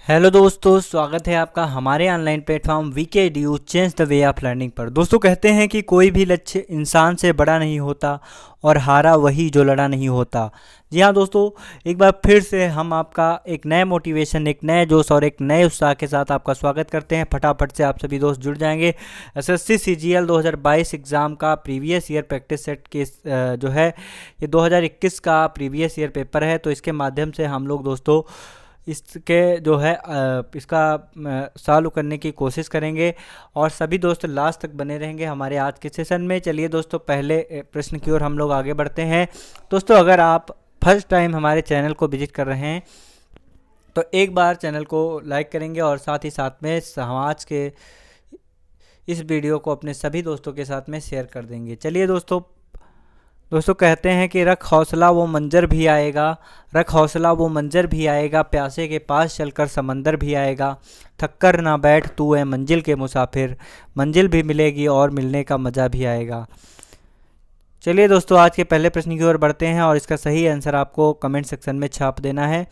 Hello दोस्तों, स्वागत है आपका हमारे online platform VK due change the way of learning पर। दोस्तों, कहते हैं कि कोई भी लक्ष्य इंसान से बड़ा नहीं होता और हारा वही जो लड़ा नहीं होता। जी हाँ दोस्तों, एक बार फिर से हम आपका एक नए मोटिवेशन, एक नए जोश और एक नए उत्साह के साथ आपका स्वागत करते हैं। फटाफट से आप सभी दोस्त जुड़ जाएंगे। एसएससी सीजीएल 2022 एग्ज़ाम का प्रीवियस ईयर प्रैक्टिस सेट के जो है ये 2021 का प्रीवियस ईयर पेपर है। तो इसके माध्यम से हम लोग दोस्तों इसके जो है इसका सॉल्व करने की कोशिश करेंगे और सभी दोस्त लास्ट तक बने रहेंगे हमारे आज के सेशन में। चलिए दोस्तों, पहले प्रश्न की ओर हम लोग आगे बढ़ते हैं। दोस्तों, अगर आप फर्स्ट टाइम हमारे चैनल को विजिट कर रहे हैं तो एक बार चैनल को लाइक करेंगे और साथ ही साथ में समाज के इस वीडियो को अपने सभी दोस्तों के साथ में शेयर कर देंगे। चलिए दोस्तों, कहते हैं कि रख हौसला वो मंजर भी आएगा, रख हौसला वो मंजर भी आएगा, प्यासे के पास चलकर समंदर भी आएगा। थक कर ना बैठ तू है मंजिल के मुसाफिर, मंजिल भी मिलेगी और मिलने का मज़ा भी आएगा। चलिए दोस्तों, आज के पहले प्रश्न की ओर बढ़ते हैं और इसका सही आंसर आपको कमेंट सेक्शन में छाप देना है।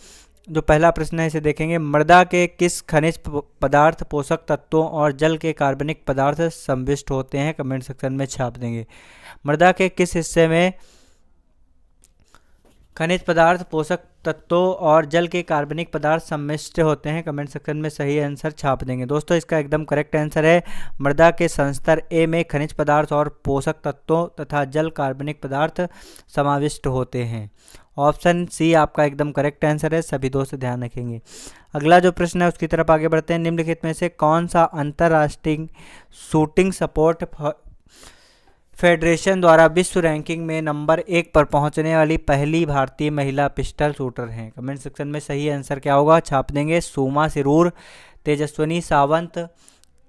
जो पहला प्रश्न है इसे देखेंगे। मृदा के किस खनिज पदार्थ, पोषक तत्वों और जल के कार्बनिक पदार्थ संविष्ट होते हैं? कमेंट सेक्शन में छाप देंगे। मृदा के किस हिस्से में खनिज पदार्थ, पोषक तत्वों और जल के कार्बनिक पदार्थ सम्मिश्र होते हैं? कमेंट सेक्शन में सही आंसर छाप देंगे। दोस्तों, इसका एकदम करेक्ट आंसर है मृदा के संस्तर ए में खनिज पदार्थ और पोषक तत्वों तथा जल कार्बनिक पदार्थ समाविष्ट होते हैं। ऑप्शन सी आपका एकदम करेक्ट आंसर है। सभी दोस्त ध्यान रखेंगे। अगला जो प्रश्न है उसकी तरफ आगे बढ़ते हैं। निम्नलिखित में से कौन सा अंतर्राष्ट्रीय शूटिंग सपोर्ट फेडरेशन द्वारा विश्व रैंकिंग में नंबर 1 पर पहुंचने वाली पहली भारतीय महिला पिस्टल शूटर हैं? कमेंट सेक्शन में सही आंसर क्या होगा छाप देंगे। सोमा सिरूर, तेजस्विनी सावंत,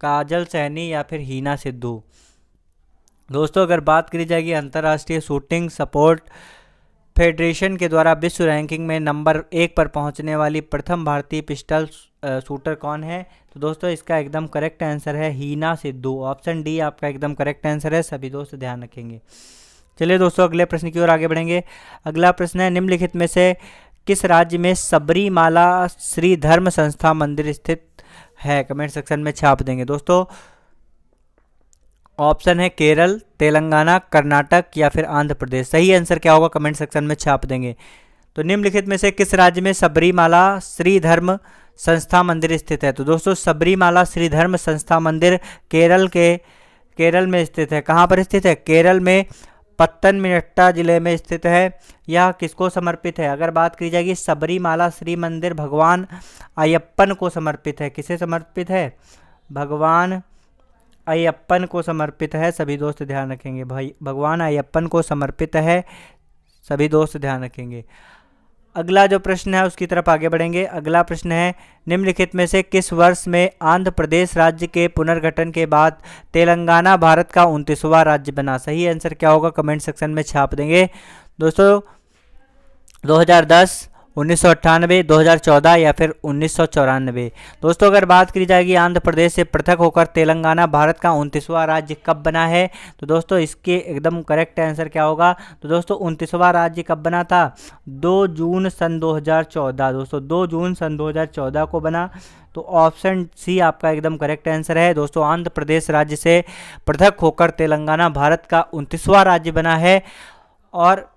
काजल सैनी या फिर हीना सिद्धू। दोस्तों, अगर बात करी जाएगी अंतर्राष्ट्रीय शूटिंग सपोर्ट फेडरेशन के द्वारा विश्व रैंकिंग में नंबर 1 पर पहुंचने वाली प्रथम भारतीय पिस्टल शूटर कौन है? तो दोस्तों, इसका एकदम करेक्ट आंसर है हीना सिद्धू। ऑप्शन डी आपका एकदम करेक्ट आंसर है। सभी दोस्त ध्यान रखेंगे। चलिए दोस्तों, अगले प्रश्न की ओर आगे बढ़ेंगे। अगला प्रश्न है। निम्नलिखित में से किस राज्य में सबरीमाला श्री धर्म संस्था मंदिर स्थित है? कमेंट सेक्शन में छाप देंगे। दोस्तों, ऑप्शन है केरल, तेलंगाना, कर्नाटक या फिर आंध्र प्रदेश। सही आंसर क्या होगा कमेंट सेक्शन में छाप देंगे। तो निम्नलिखित में से किस राज्य में सबरीमाला श्री धर्म संस्था मंदिर स्थित है? तो दोस्तों, सबरीमाला श्री धर्म संस्था मंदिर केरल में स्थित है। कहाँ पर स्थित है? केरल में पत्तनमथिट्टा जिले में स्थित है। यह किसको समर्पित है? अगर बात की जाएगी सबरीमाला श्री मंदिर भगवान अयप्पन को समर्पित है। किसे समर्पित है? भगवान अयप्पन को समर्पित है। सभी दोस्त ध्यान रखेंगे। भाई, भगवान अयप्पन को समर्पित है। सभी दोस्त ध्यान रखेंगे। अगला जो प्रश्न है उसकी तरफ आगे बढ़ेंगे। अगला प्रश्न है। निम्नलिखित में से किस वर्ष में आंध्र प्रदेश राज्य के पुनर्गठन के बाद तेलंगाना भारत का 29वां राज्य बना? सही आंसर क्या होगा कमेंट सेक्शन में छाप देंगे। दोस्तों, 2010, 1998, 2014 या फिर 1994। दोस्तों, अगर बात की जाएगी आंध्र प्रदेश से पृथक होकर तेलंगाना भारत का 29वां राज्य कब बना है? तो दोस्तों, इसके एकदम करेक्ट आंसर क्या होगा? तो दोस्तों, 29वां राज्य कब बना था? 2 जून सन 2014। दोस्तों, 2 जून सन 2014 को बना। तो ऑप्शन सी आपका एकदम करेक्ट आंसर है। दोस्तों, आंध्र प्रदेश राज्य से पृथक होकर तेलंगाना भारत का 29वां राज्य बना है। और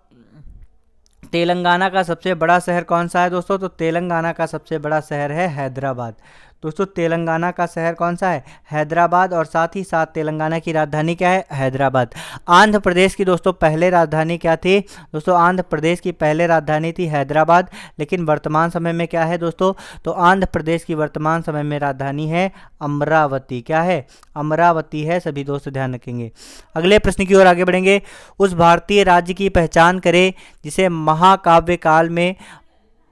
तेलंगाना का सबसे बड़ा शहर कौन सा है दोस्तों? तो तेलंगाना का सबसे बड़ा शहर है हैदराबाद। दोस्तों, तेलंगाना का शहर कौन सा है? हैदराबाद। और साथ ही साथ तेलंगाना की राजधानी क्या है? हैदराबाद। आंध्र प्रदेश की दोस्तों पहले राजधानी क्या थी? दोस्तों, आंध्र प्रदेश की पहले राजधानी थी हैदराबाद। लेकिन वर्तमान समय में क्या है दोस्तों? तो आंध्र प्रदेश की वर्तमान समय में राजधानी है अमरावती। क्या है? अमरावती है। सभी दोस्त ध्यान रखेंगे। अगले प्रश्न की ओर आगे बढ़ेंगे। उस भारतीय राज्य की पहचान करें जिसे महाकाव्य काल में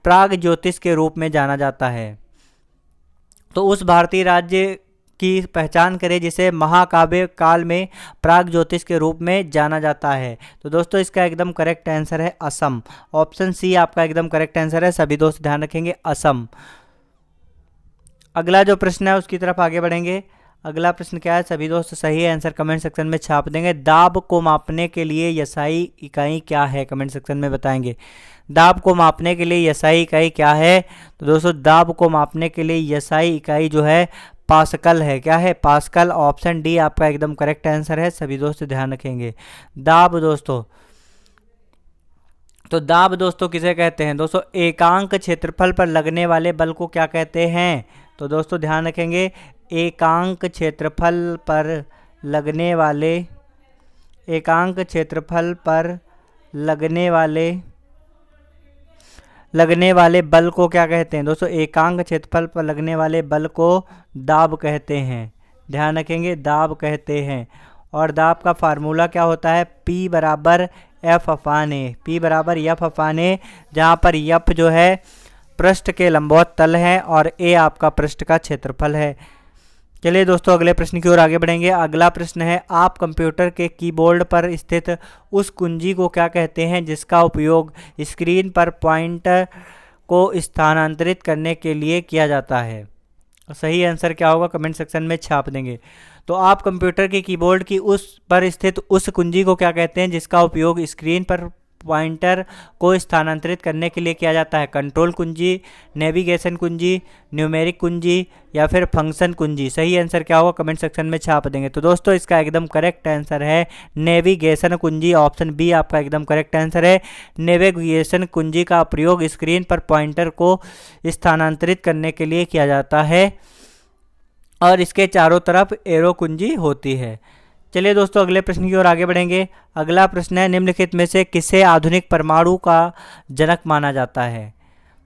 प्राग ज्योतिष के रूप में जाना जाता है। तो उस भारतीय राज्य की पहचान करें जिसे महाकाव्य काल में प्राग ज्योतिष के रूप में जाना जाता है। तो दोस्तों, इसका एकदम करेक्ट आंसर है असम। ऑप्शन सी आपका एकदम करेक्ट आंसर है। सभी दोस्त ध्यान रखेंगे, असम। अगला जो प्रश्न है उसकी तरफ आगे बढ़ेंगे। अगला प्रश्न क्या है सभी दोस्त सही आंसर कमेंट सेक्शन में छाप देंगे। दाब को मापने के लिए एसआई इकाई क्या है, कमेंट सेक्शन में बताएंगे। दाब को मापने के लिए एसआई इकाई क्या है? तो दोस्तों दाब को मापने के लिए एसआई इकाई जो है पास्कल है। क्या है? पास्कल। ऑप्शन डी आपका एकदम करेक्ट आंसर है, सभी दोस्त ध्यान रखेंगे। दाब दोस्तों, तो दाब दोस्तों किसे कहते हैं? दोस्तों एकांक क्षेत्रफल पर लगने वाले बल को क्या कहते हैं? तो दोस्तों ध्यान रखेंगे, एकांक क्षेत्रफल पर लगने वाले, एकांक क्षेत्रफल पर लगने वाले बल को क्या कहते हैं? दोस्तों एकांक क्षेत्रफल पर लगने वाले बल को दाब कहते हैं। ध्यान रखेंगे, दाब कहते हैं। और दाब का फार्मूला क्या होता है? P बराबर एफ अपान ए। P बराबर एफ अपान ए, जहाँ पर एफ जो है पृष्ठ के लंबवत तल है और ए आपका पृष्ठ का क्षेत्रफल है। चलिए दोस्तों अगले प्रश्न की ओर आगे बढ़ेंगे। अगला प्रश्न है, आप कंप्यूटर के कीबोर्ड पर स्थित उस कुंजी को क्या कहते हैं जिसका उपयोग स्क्रीन पर पॉइंटर को स्थानांतरित करने के लिए किया जाता है? सही आंसर क्या होगा कमेंट सेक्शन में छाप देंगे। तो आप कंप्यूटर के कीबोर्ड की उस पर स्थित उस कुंजी को क्या कहते हैं जिसका उपयोग स्क्रीन पर पॉइंटर को स्थानांतरित करने के लिए किया जाता है? कंट्रोल कुंजी, नेविगेशन कुंजी, न्यूमेरिक कुंजी या फिर फंक्शन कुंजी? सही आंसर क्या होगा कमेंट सेक्शन में छाप देंगे। तो दोस्तों इसका एकदम करेक्ट आंसर है नेविगेशन कुंजी। ऑप्शन बी आपका एकदम करेक्ट आंसर है। नेविगेशन कुंजी का प्रयोग स्क्रीन पर पॉइंटर को स्थानांतरित करने के लिए किया जाता है और इसके चारों तरफ एरो कुंजी होती है। चलिए दोस्तों अगले प्रश्न की ओर आगे बढ़ेंगे। अगला प्रश्न है, निम्नलिखित में से किसे आधुनिक परमाणु का जनक माना जाता है?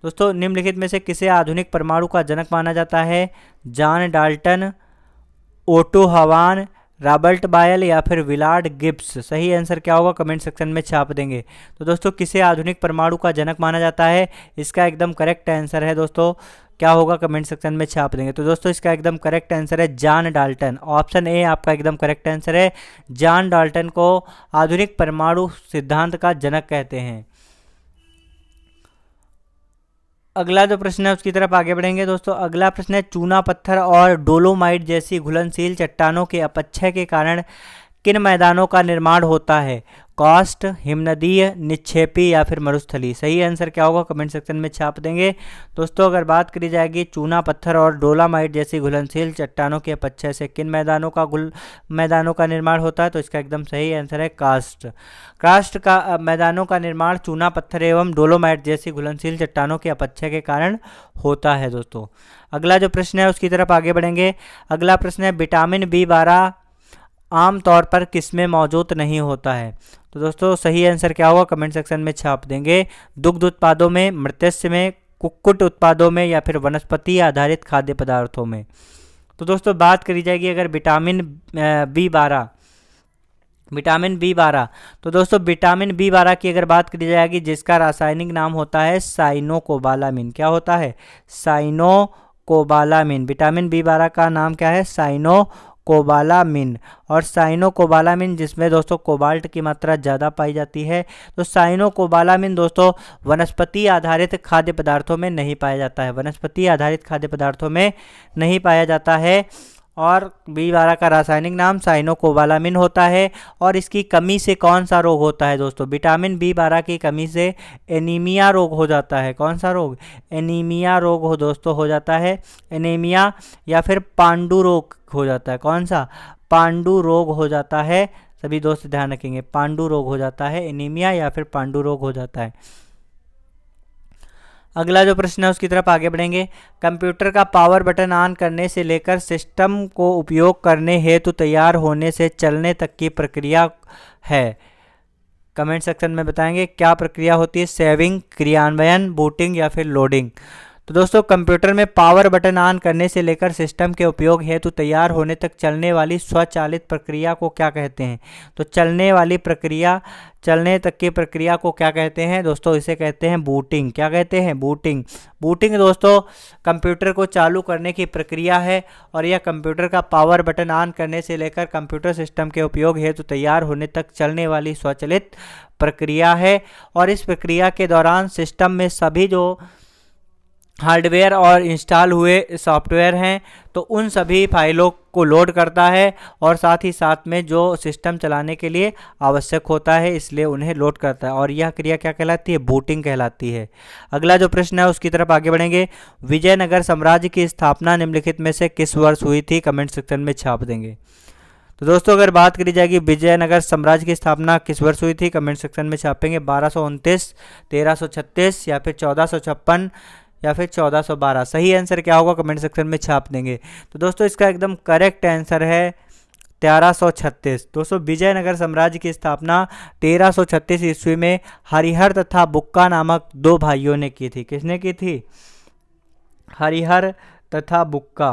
दोस्तों निम्नलिखित में से किसे आधुनिक परमाणु का जनक माना जाता है? जॉन डाल्टन, ओटो हवान, रॉबर्ट बायल या फिर विलार्ड गिब्स? सही आंसर क्या होगा कमेंट सेक्शन में छाप देंगे। तो दोस्तों किसे आधुनिक परमाणु का जनक माना जाता है? इसका एकदम करेक्ट आंसर है दोस्तों, क्या होगा कमेंट सेक्शन में छाप देंगे। तो दोस्तों इसका एकदम करेक्ट आंसर है जॉन डाल्टन। ऑप्शन ए आपका एकदम करेक्ट आंसर है। जॉन डाल्टन को आधुनिक परमाणु सिद्धांत का जनक कहते हैं। अगला जो प्रश्न है उसकी तरफ आगे बढ़ेंगे दोस्तों। अगला प्रश्न है, चूना पत्थर और डोलोमाइट जैसी घुलनशील चट्टानों के अपक्षय के कारण किन मैदानों का निर्माण होता है? कास्ट, हिमनदीय, निक्षेपी या फिर मरुस्थली? सही आंसर क्या होगा कमेंट सेक्शन में छाप देंगे। दोस्तों अगर बात करी जाएगी चूना पत्थर और डोलामाइट जैसी घुलनशील चट्टानों के अपक्षय से किन मैदानों का निर्माण होता है, तो इसका एकदम सही आंसर है कास्ट। कास्ट का मैदानों का निर्माण चूना पत्थर एवं डोलोमाइट जैसी घुलनशील चट्टानों के अपक्षय के कारण होता है। दोस्तों अगला जो प्रश्न है उसकी तरफ आगे बढ़ेंगे। अगला प्रश्न है, विटामिन B12 आमतौर पर किसमें मौजूद नहीं होता है? तो दोस्तों सही आंसर क्या होगा कमेंट सेक्शन में छाप देंगे। दुग्ध उत्पादों में, मत्स्य में, कुक्कुट उत्पादों में या फिर वनस्पति आधारित खाद्य पदार्थों में? तो दोस्तों बात करी जाएगी अगर विटामिन B12, तो दोस्तों विटामिन B12 की अगर बात करी जाएगी जिसका रासायनिक नाम होता है साइनोकोबालामिन। क्या होता है? साइनोकोबालामिन। विटामिन B12 का नाम क्या है? साइनोकोबालामिन। और साइनोकोबालामिन जिसमें दोस्तों कोबाल्ट की मात्रा ज़्यादा पाई जाती है। तो साइनोकोबालामिन दोस्तों वनस्पति आधारित खाद्य पदार्थों में नहीं पाया जाता है, वनस्पति आधारित खाद्य पदार्थों में नहीं पाया जाता है। और B12 का रासायनिक नाम साइनोकोबालामिन होता है। और इसकी कमी से कौन सा रोग होता है दोस्तों? विटामिन B12 की कमी से एनीमिया रोग हो जाता है। कौन सा रोग? एनीमिया रोग हो दोस्तों हो जाता है। एनीमिया या फिर पांडु रोग हो जाता है। कौन सा? पांडु रोग हो जाता है। सभी दोस्त ध्यान रखेंगे, पांडु रोग हो जाता है, एनीमिया या फिर पांडु रोग हो जाता है। अगला जो प्रश्न है उसकी तरफ आगे बढ़ेंगे। कंप्यूटर का पावर बटन ऑन करने से लेकर सिस्टम को उपयोग करने हेतु तैयार होने से चलने तक की प्रक्रिया है। कमेंट सेक्शन में बताएंगे क्या प्रक्रिया होती है? सेविंग, क्रियान्वयन, बूटिंग या फिर लोडिंग? तो दोस्तों कंप्यूटर में पावर बटन ऑन करने से लेकर सिस्टम के उपयोग हेतु तैयार होने तक चलने वाली स्वचालित प्रक्रिया को क्या कहते हैं? तो चलने तक की प्रक्रिया को क्या कहते हैं दोस्तों? इसे कहते हैं बूटिंग। क्या कहते हैं? बूटिंग। बूटिंग दोस्तों कंप्यूटर को चालू करने की प्रक्रिया है और यह कंप्यूटर का पावर बटन ऑन करने से लेकर कंप्यूटर सिस्टम के उपयोग हेतु तैयार होने तक चलने वाली स्वचालित प्रक्रिया है। और इस प्रक्रिया के दौरान सिस्टम में सभी जो हार्डवेयर और इंस्टॉल हुए सॉफ्टवेयर हैं तो उन सभी फाइलों को लोड करता है और साथ ही साथ में जो सिस्टम चलाने के लिए आवश्यक होता है इसलिए उन्हें लोड करता है, और यह क्रिया क्या कहलाती है? बूटिंग कहलाती है। अगला जो प्रश्न है उसकी तरफ आगे बढ़ेंगे। विजयनगर साम्राज्य की स्थापना निम्नलिखित में से किस वर्ष हुई थी? कमेंट सेक्शन में छाप देंगे। तो दोस्तों अगर बात करी जाएगी विजयनगर साम्राज्य की स्थापना किस वर्ष हुई थी, कमेंट सेक्शन में छापेंगे। 1229, 1336 या फिर 1456 या फिर 1412। सही आंसर क्या होगा? कमेंट सेक्शन में छाप देंगे। तो दोस्तों इसका एकदम करेक्ट आंसर है 1336। दोस्तों विजयनगर साम्राज्य की स्थापना 1336 ईस्वी में हरिहर तथा बुक्का नामक दो भाइयों ने की थी। किसने की थी? हरिहर तथा बुक्का।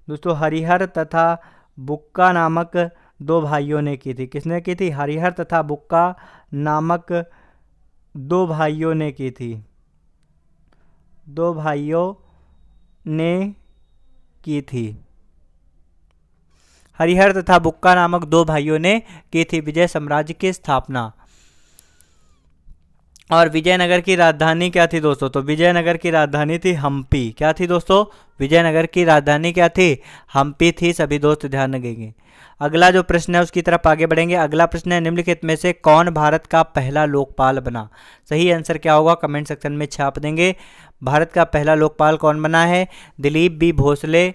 दोस्तों हरिहर तथा बुक्का नामक दो भाइयों ने की थी। किसने की थी? हरिहर तथा बुक्का नामक दो भाइयों ने की थी। दो भाइयों ने की थी। हरिहर तथा बुक्का नामक दो भाइयों ने की थी विजय साम्राज्य की स्थापना। और विजयनगर की राजधानी क्या थी दोस्तों? तो विजयनगर की राजधानी थी हम्पी। क्या थी दोस्तों? विजयनगर की राजधानी क्या थी? हम्पी थी। सभी दोस्त ध्यान रखेंगे। अगला जो प्रश्न है उसकी तरफ आगे बढ़ेंगे। अगला प्रश्न है निम्नलिखित में से कौन भारत का पहला लोकपाल बना? सही आंसर क्या होगा? कमेंट सेक्शन में छाप देंगे। भारत का पहला लोकपाल कौन बना है? दिलीप बी भोसले,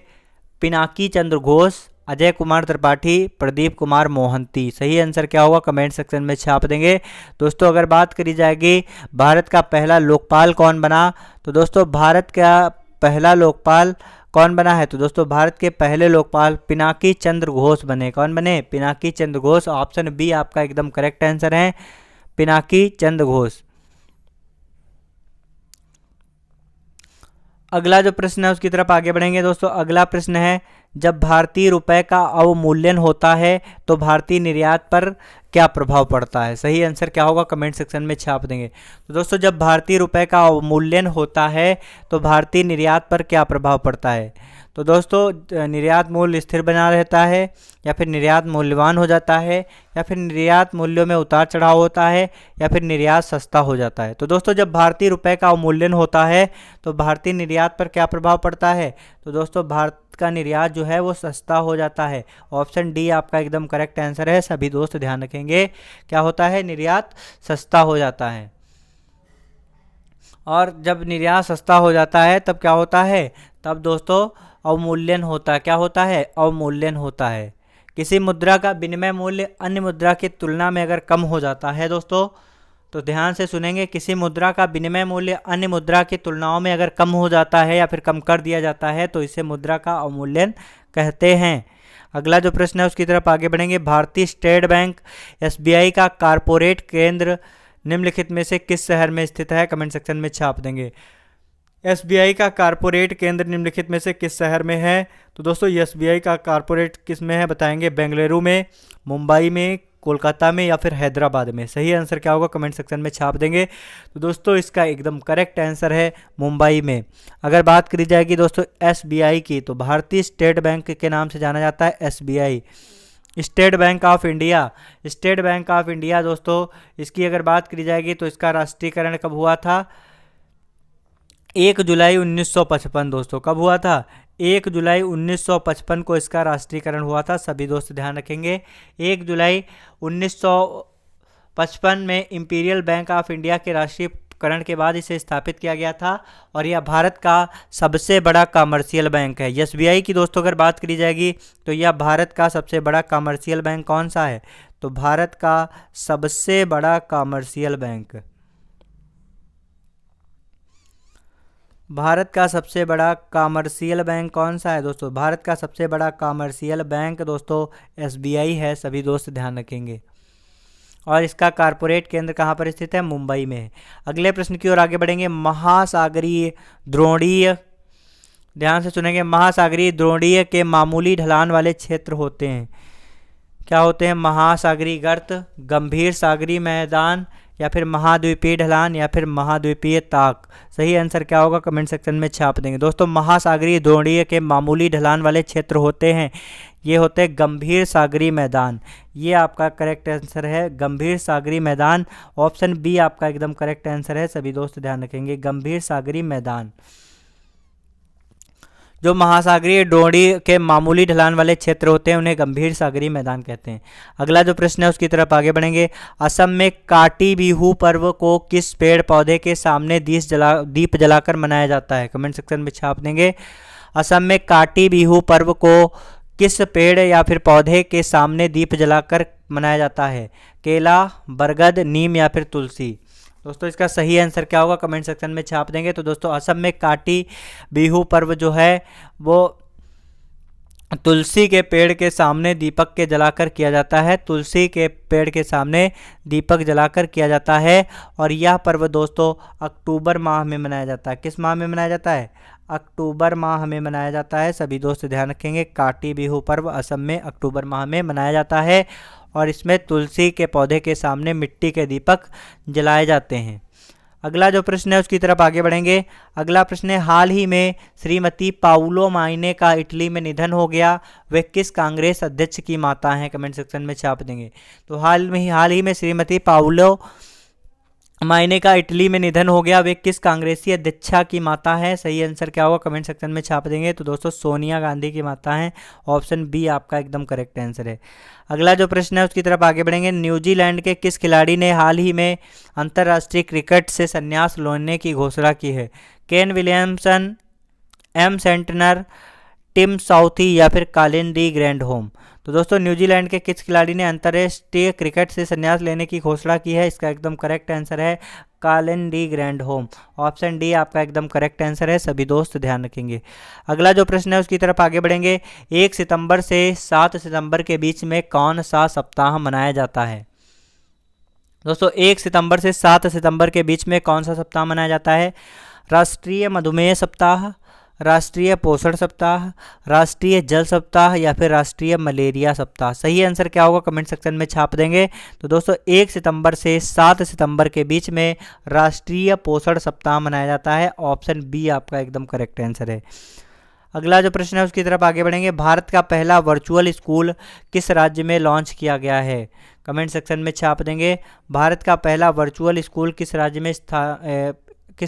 पिनाकी चंद्र घोष, अजय कुमार त्रिपाठी, प्रदीप कुमार मोहंती। सही आंसर क्या होगा? कमेंट सेक्शन में छाप देंगे। दोस्तों अगर बात करी जाएगी भारत का पहला लोकपाल कौन बना, तो दोस्तों भारत का पहला लोकपाल कौन बना है? तो दोस्तों भारत के पहले लोकपाल पिनाकी चंद्र घोष बने। कौन बने? पिनाकी चंद्र घोष। ऑप्शन बी आपका एकदम करेक्ट आंसर है, पिनाकी चंद्र घोष। अगला जो प्रश्न है उसकी तरफ आगे बढ़ेंगे। दोस्तों अगला प्रश्न है जब भारतीय रुपए का अवमूल्यन होता है तो भारतीय निर्यात पर क्या प्रभाव पड़ता है? सही आंसर क्या होगा? कमेंट सेक्शन में छाप देंगे। तो दोस्तों जब भारतीय रुपए का अवमूल्यन होता है तो भारतीय निर्यात पर क्या प्रभाव पड़ता है? तो दोस्तों निर्यात मूल्य स्थिर बना रहता है, या फिर निर्यात मूल्यवान हो जाता है, या फिर निर्यात मूल्यों में उतार चढ़ाव होता है, या फिर निर्यात सस्ता हो जाता है। तो दोस्तों जब भारतीय रुपए का अवमूल्यन होता है तो भारतीय निर्यात पर क्या प्रभाव पड़ता है? तो दोस्तों भारत का निर्यात जो है वो सस्ता हो जाता है। ऑप्शन डी आपका एकदम करेक्ट आंसर है। सभी दोस्त ध्यान रखेंगे। क्या होता है? निर्यात सस्ता हो जाता है। और जब निर्यात सस्ता हो जाता है तब क्या होता है? तब दोस्तों अवमूल्यन होता है। क्या होता है? अवमूल्यन होता है। किसी मुद्रा का विनिमय मूल्य अन्य मुद्रा की तुलना में अगर कम हो जाता है दोस्तों, तो ध्यान से सुनेंगे, किसी मुद्रा का विनिमय मूल्य अन्य मुद्रा की तुलनाओं में अगर कम हो जाता है या फिर कम कर दिया जाता है तो इसे मुद्रा का अवमूल्यन कहते हैं। अगला जो प्रश्न है उसकी तरफ आगे बढ़ेंगे। भारतीय स्टेट बैंक एसबीआई का कारपोरेट केंद्र निम्नलिखित में से किस शहर में स्थित है? कमेंट सेक्शन में छाप देंगे। एसबीआई का कारपोरेट केंद्र निम्नलिखित में से किस शहर में है? तो दोस्तों एसबीआई का कारपोरेट किस में है बताएंगे? बेंगलुरु में, मुंबई में, कोलकाता में या फिर हैदराबाद में। सही आंसर क्या होगा? कमेंट सेक्शन में छाप देंगे। तो दोस्तों इसका एकदम करेक्ट आंसर है मुंबई में। अगर बात करी जाएगी दोस्तों एसबीआई की, तो भारतीय स्टेट बैंक के नाम से जाना जाता है SBI, state bank of India. State bank of India दोस्तों इसकी अगर बात करी जाएगी तो इसका राष्ट्रीयकरण कब हुआ था? 1 जुलाई 1955। दोस्तों कब हुआ था? 1 जुलाई 1955 को इसका राष्ट्रीयकरण हुआ था। सभी दोस्त ध्यान रखेंगे। 1 जुलाई 1955 में इंपीरियल बैंक ऑफ इंडिया के राष्ट्रीयकरण के बाद इसे स्थापित किया गया था, और यह भारत का सबसे बड़ा कमर्शियल बैंक है। एसबीआई की दोस्तों अगर बात करी जाएगी तो यह भारत का सबसे बड़ा कमर्शियल बैंक कौन सा है? तो भारत का सबसे बड़ा कमर्शियल बैंक, भारत का सबसे बड़ा कमर्शियल बैंक कौन सा है दोस्तों? भारत का सबसे बड़ा कमर्शियल बैंक दोस्तों एसबीआई है। सभी दोस्त ध्यान रखेंगे। और इसका कारपोरेट केंद्र कहाँ पर स्थित है? मुंबई में है। अगले प्रश्न की ओर आगे बढ़ेंगे। महासागरीय द्रोणीय, ध्यान से सुनेंगे, महासागरीय द्रोणीय के मामूली ढलान वाले क्षेत्र होते हैं। क्या होते हैं? महासागरीय गर्त, गंभीर सागरीय मैदान, या फिर महाद्वीपीय ढलान, या फिर महाद्वीपीय ताक। सही आंसर क्या होगा? कमेंट सेक्शन में छाप देंगे। दोस्तों महासागरीय द्रोणीय के मामूली ढलान वाले क्षेत्र होते हैं, ये होते हैं गंभीर सागरीय मैदान। ये आपका करेक्ट आंसर है, गंभीर सागरीय मैदान। ऑप्शन बी आपका एकदम करेक्ट आंसर है। सभी दोस्त ध्यान रखेंगे, गंभीर सागरीय मैदान। जो महासागरीय डोंडी के मामूली ढलान वाले क्षेत्र होते हैं उन्हें गंभीर सागरीय मैदान कहते हैं। अगला जो प्रश्न है उसकी तरफ आगे बढ़ेंगे। असम में काटी बिहू पर्व को किस पेड़ पौधे के सामने दीप जलाकर मनाया जाता है? कमेंट सेक्शन में छाप देंगे। असम में काटी बिहू पर्व को किस पेड़ या फिर पौधे के सामने दीप जलाकर मनाया जाता है? केला, बरगद, नीम या फिर तुलसी? दोस्तों इसका सही आंसर क्या होगा कमेंट सेक्शन में छाप देंगे। तो दोस्तों असम में काटी बिहू पर्व जो है वो तुलसी के पेड़ के सामने दीपक के जलाकर किया जाता है। तुलसी के पेड़ के सामने दीपक जलाकर किया जाता है और यह पर्व दोस्तों अक्टूबर माह में मनाया जाता है। किस माह में मनाया जाता है? अक्टूबर माह में मनाया जाता है। सभी दोस्त ध्यान रखेंगे, काटी बिहू पर्व असम में अक्टूबर माह में मनाया जाता है और इसमें तुलसी के पौधे के सामने मिट्टी के दीपक जलाए जाते हैं। अगला जो प्रश्न है उसकी तरफ आगे बढ़ेंगे। अगला प्रश्न है, हाल ही में श्रीमती पाउलो माइने का इटली में निधन हो गया, वे किस कांग्रेस अध्यक्ष की माता हैं? कमेंट सेक्शन में छाप देंगे। तो हाल ही में श्रीमती पाउलो मायने का इटली में निधन हो गया, वे किस कांग्रेसी अध्यक्षा की माता है? सही आंसर क्या होगा कमेंट सेक्शन में छाप देंगे। तो दोस्तों सोनिया गांधी की माता हैं। ऑप्शन बी आपका एकदम करेक्ट आंसर है। अगला जो प्रश्न है उसकी तरफ आगे बढ़ेंगे। न्यूजीलैंड के किस खिलाड़ी ने हाल ही में अंतर्राष्ट्रीय क्रिकेट से संन्यास लेने की घोषणा की है? Kane Williamson, M Santner, Tim Southee या फिर कालिन डी ग्रैंडहोम? तो दोस्तों न्यूजीलैंड के किस खिलाड़ी ने अंतर्राष्ट्रीय क्रिकेट से संन्यास लेने की घोषणा की है? इसका एकदम करेक्ट आंसर है कालिन डी ग्रैंडहोम। ऑप्शन डी आपका एकदम करेक्ट आंसर है। सभी दोस्त ध्यान रखेंगे। अगला जो प्रश्न है उसकी तरफ आगे बढ़ेंगे। 1 सितंबर से 7 सितंबर के बीच में कौन सा सप्ताह मनाया जाता है? दोस्तों 1 सितंबर से 7 सितंबर के बीच में कौन सा सप्ताह मनाया जाता है? राष्ट्रीय मधुमेह सप्ताह, राष्ट्रीय पोषण सप्ताह, राष्ट्रीय जल सप्ताह या फिर राष्ट्रीय मलेरिया सप्ताह? सही आंसर क्या होगा कमेंट सेक्शन में छाप देंगे। तो दोस्तों 1 सितंबर से 7 सितंबर के बीच में राष्ट्रीय पोषण सप्ताह मनाया जाता है। ऑप्शन बी आपका एकदम करेक्ट आंसर है। अगला जो प्रश्न है उसकी तरफ आगे बढ़ेंगे। भारत का पहला वर्चुअल स्कूल किस राज्य में लॉन्च किया गया है? कमेंट सेक्शन में छाप देंगे। भारत का पहला वर्चुअल स्कूल किस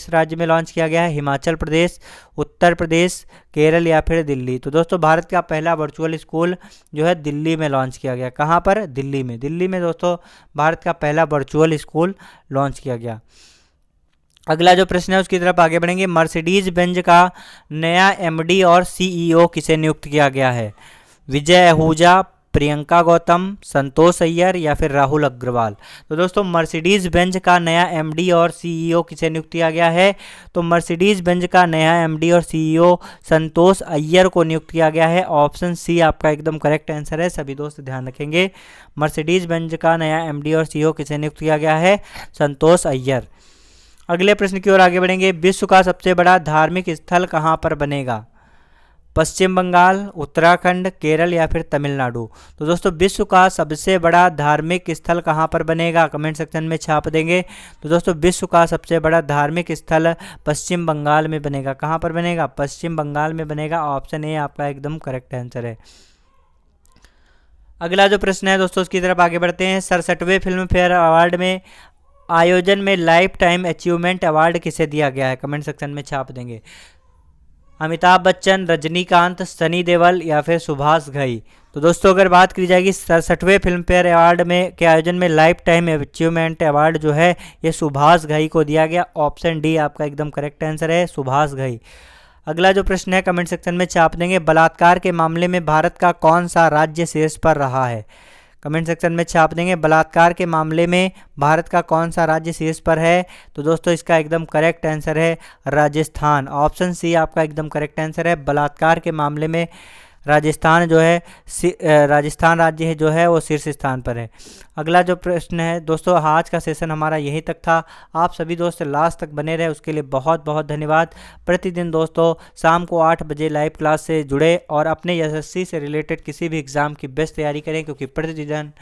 राज्य में लॉन्च किया गया है? हिमाचल प्रदेश, उत्तर प्रदेश, केरल या फिर दिल्ली? तो दोस्तों भारत का पहला वर्चुअल स्कूल जो है दिल्ली में लॉन्च किया गया। कहाँ पर? दिल्ली में। दिल्ली में दोस्तों भारत का पहला वर्चुअल स्कूल लॉन्च किया गया। अगला जो प्रश्न है उसकी तरफ आगे बढ़ेंगे। मर्सिडीज बेंज का नया एमडी और सीईओ किसे नियुक्त किया गया है? विजय आहूजा, प्रियंका गौतम, संतोष अय्यर या फिर राहुल अग्रवाल? तो दोस्तों मर्सिडीज बेंज का नया एमडी और सीईओ किसे नियुक्त किया गया है? तो मर्सिडीज बेंज का नया एमडी और सीईओ संतोष अय्यर को नियुक्त किया गया है। ऑप्शन सी आपका एकदम करेक्ट आंसर है। सभी दोस्त ध्यान रखेंगे। मर्सिडीज बेंज का नया एमडी और सीईओ किसे नियुक्त किया गया है? संतोष अय्यर। अगले प्रश्न की ओर आगे बढ़ेंगे। विश्व का सबसे बड़ा धार्मिक स्थल कहाँ पर बनेगा? पश्चिम बंगाल, उत्तराखंड, केरल या फिर तमिलनाडु? तो दोस्तों विश्व का सबसे बड़ा धार्मिक स्थल कहाँ पर बनेगा? कमेंट सेक्शन में छाप देंगे। तो दोस्तों विश्व का सबसे बड़ा धार्मिक स्थल पश्चिम बंगाल में बनेगा। कहाँ पर बनेगा? पश्चिम बंगाल में बनेगा। ऑप्शन ए आपका एकदम करेक्ट आंसर है। अगला जो प्रश्न है दोस्तों उसकी तरफ आगे बढ़ते हैं। 67वें फिल्म फेयर अवार्ड में आयोजन में लाइफ टाइम अचीवमेंट अवार्ड किसे दिया गया है? कमेंट सेक्शन में छाप देंगे। अमिताभ बच्चन, रजनीकांत, सनी देओल या फिर सुभाष घई? तो दोस्तों अगर बात की जाएगी 67वें फिल्म फेयर अवार्ड में के आयोजन में लाइफ टाइम अचीवमेंट अवार्ड जो है ये सुभाष घई को दिया गया। ऑप्शन डी आपका एकदम करेक्ट आंसर है, सुभाष घई। अगला जो प्रश्न है कमेंट सेक्शन में छाप देंगे। बलात्कार के मामले में भारत का कौन सा राज्य शीर्ष पर रहा है? कमेंट सेक्शन में छाप देंगे। बलात्कार के मामले में भारत का कौन सा राज्य शीर्ष पर है? तो दोस्तों इसका एकदम करेक्ट आंसर है राजस्थान। ऑप्शन सी आपका एकदम करेक्ट आंसर है। बलात्कार के मामले में राजस्थान जो है राजस्थान राज्य है जो है वो शीर्ष स्थान पर है। अगला जो प्रश्न है दोस्तों आज का सेशन हमारा यहीं तक था। आप सभी दोस्त लास्ट तक बने रहे उसके लिए बहुत बहुत धन्यवाद। प्रतिदिन दोस्तों शाम को 8 बजे लाइव क्लास से जुड़े और अपने एसएससी से रिलेटेड किसी भी एग्ज़ाम की बेस्ट तैयारी करें, क्योंकि प्रतिदिन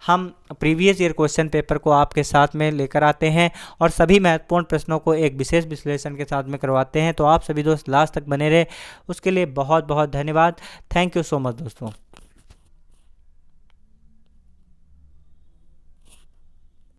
हम प्रीवियस ईयर क्वेश्चन पेपर को आपके साथ में लेकर आते हैं और सभी महत्वपूर्ण प्रश्नों को एक विशेष विश्लेषण के साथ में करवाते हैं। तो आप सभी दोस्त लास्ट तक बने रहे उसके लिए बहुत बहुत धन्यवाद। थैंक यू सो मच दोस्तों।